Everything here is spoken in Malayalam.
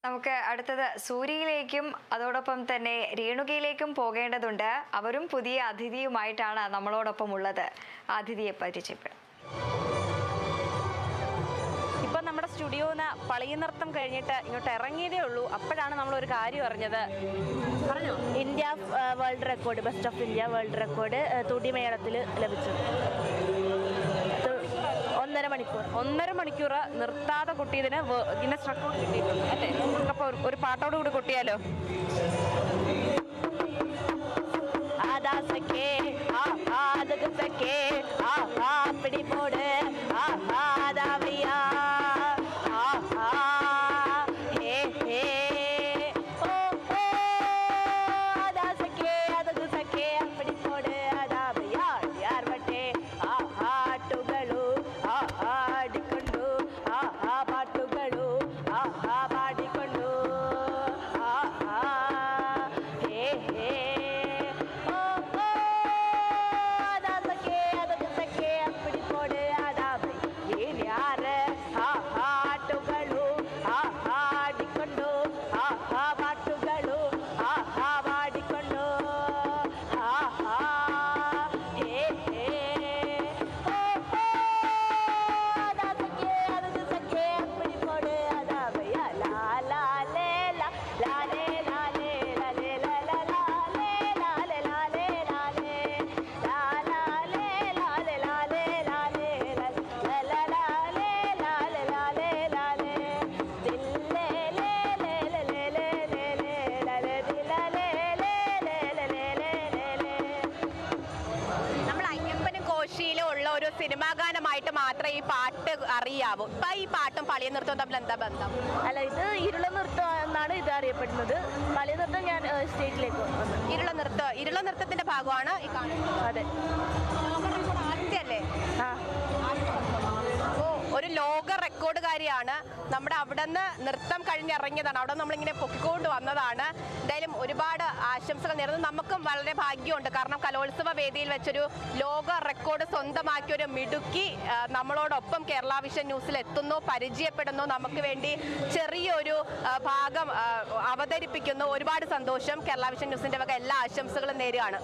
നമുക്ക് അടുത്തത് സൂര്യയിലേക്കും അതോടൊപ്പം തന്നെ രേണുകയിലേക്കും പോകേണ്ടതുണ്ട്. അവരും പുതിയ അതിഥിയുമായിട്ടാണ് നമ്മളോടൊപ്പം ഉള്ളത്. അതിഥിയെ പരിചയപ്പെടാം. ഇപ്പം നമ്മുടെ സ്റ്റുഡിയോന്ന് പളിയ നൃത്തം കഴിഞ്ഞിട്ട് ഇങ്ങോട്ട് ഇറങ്ങിയതേ ഉള്ളൂ. അപ്പോഴാണ് നമ്മളൊരു കാര്യം അറിഞ്ഞത്. പറഞ്ഞോ. India world record, best of India world record തുടിമേളത്തിൽ ലഭിച്ചു. 1.5 മണിക്കൂർ നിർത്താതെ കൊട്ടിയതിന് ഗിന്നസ് റെക്കോർഡ് കിട്ടിയിട്ടുണ്ട് അല്ലേ? അപ്പോൾ ഒരു പാട്ടോട് കൂടി കൊട്ടിയാലോ? ആദാ സഖേ ആഹാ ദഗ സഖേ ആഹാ പിടി പോട് ആഹാ ദാവിയാ ആഹാ ഹേ ഹേ ഓ ഓ ആദാ സഖേ ദഗ സഖേ പിടി പോട് ദാവിയാ യാർ വട്ടേ ആഹാ ടുകളു ആഹാ അടിക്കൊണ്ടു ആഹാ പാട്ടുകളു ആഹാ പാടിക്കൊണ്ടു ആഹാ ഹേ ഹേ പാട്ടുകളു ആഹാ ആടിക്കൊണ്ടു ആഹാ പാട്ടുകളു ആഹാ പാടിക്കൊണ്ടു ആഹാ ഹേ ഹേ ഓ ഓ അതാ സഖേ അതു സഖേ അപ്പടി പോട് അതാ ഭയ ലാ ലാ ലേ ലാ ലാ ലേ ലാ ലേ ലാ ലേ ലാ ലാ ലാ ലേ ലാ ലേ ലാ ലേ ലാ ലേ ലാ ലാ ലേ ലാ ലേ ലാ ലേ ലാ ലേ ലാ ലാ ലാ ലേ ലാ ലേ ലാ ലേ ലാ ലേ ദിൽ ലേ ലേ ലേ ലേ ലേ ലേ ലേ ലാ ലേ ദിൽ ലേ ലേ ലേ ലേ ലേ ലേ ലേ. നമ്മൾ അയ്യപ്പനും കോശിയിലും ഉള്ള ഒരു സിനിമാ ഗാനമായിട്ട് മാത്രമേ ഈ പാട്ട് അറിയാവൂ. ഇപ്പൊ ഈ പാട്ടും പളിയ നൃത്തവും തമ്മിൽ എന്താ ബന്ധം? അല്ല, ഇത് ഇരുള നൃത്തം എന്നാണ് ഇത് അറിയപ്പെടുന്നത്. പളിയ നൃത്തം ഞാൻ സ്റ്റേറ്റിലേക്ക് വന്നു. ഇരുള നൃത്തത്തിന്റെ ഭാഗമാണ് ഈ കാണുന്നത്. അതെ, ആദ്യമല്ലേ? ഓ, ഒരു ലോക റെക്കോർഡുകാരിയാണ്. നമ്മുടെ അവിടെ നിന്ന് നൃത്തം കഴിഞ്ഞിറങ്ങിയതാണ്. അവിടെ നമ്മളിങ്ങനെ പൊക്കിക്കൊണ്ട് വന്നതാണ്. എന്തായാലും ഒരുപാട് ആശംസകൾ നേരുന്നു. നമുക്കും വളരെ ഭാഗ്യമുണ്ട്. കാരണം കലോത്സവ വേദിയിൽ വെച്ചൊരു ലോക റെക്കോർഡ് സ്വന്തമാക്കിയ ഒരു മിടുക്കി നമ്മളോടൊപ്പം കേരള വിഷൻ ന്യൂസിൽ എത്തുന്നു, പരിചയപ്പെടുന്നു, നമുക്ക് വേണ്ടി ചെറിയൊരു ഭാഗം അവതരിപ്പിക്കുന്നു. ഒരുപാട് സന്തോഷം. കേരള വിഷൻ ന്യൂസിന്റെ വക എല്ലാ ആശംസകളും നേരുകയാണ്.